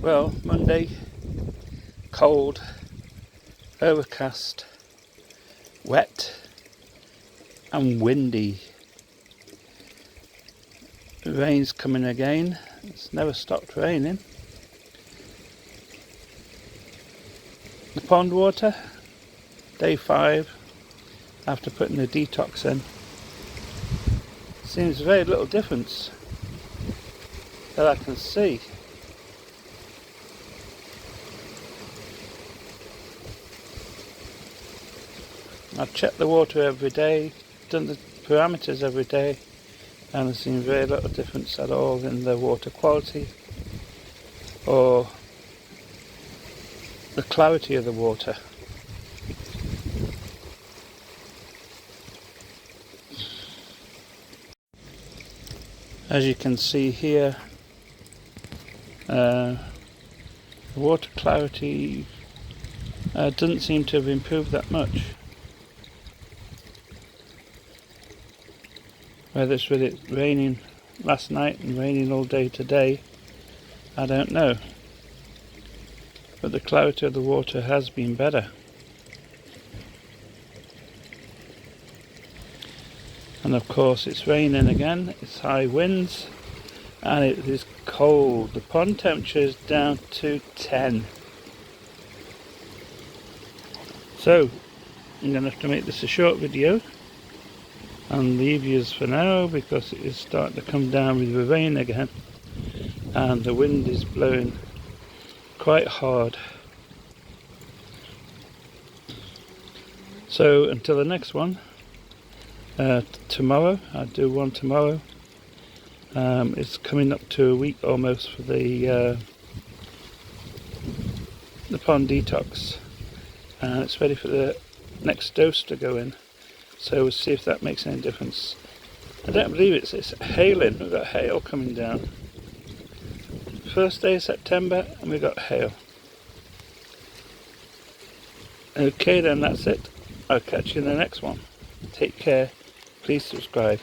Well, Monday, cold, overcast, wet and windy. The rain's coming again. It's never stopped raining. The pond water, day 5, after putting the detox in, seems very little difference that I can see. I've checked the water every day, done the parameters every day, and I've seen very little difference at all in the water quality or the clarity of the water. As you can see here, the water clarity doesn't seem to have improved that much. Whether it's with it raining last night and raining all day today, I don't know. But the clarity of the water has been better. And of course it's raining again, it's high winds, and it is cold. The pond temperature is down to 10. So, I'm going to have to make this a short video and leave yous for now, because it is starting to come down with the rain again and the wind is blowing quite hard. So until the next one, tomorrow, I'll do one tomorrow. It's coming up to a week almost for the pond detox, and it's ready for the next dose to go in. So we'll see if that makes any difference. I don't believe it's hailing. We've got hail coming down. First day of September and we've got hail. Okay then, that's it. I'll catch you in the next one. Take care. Please subscribe.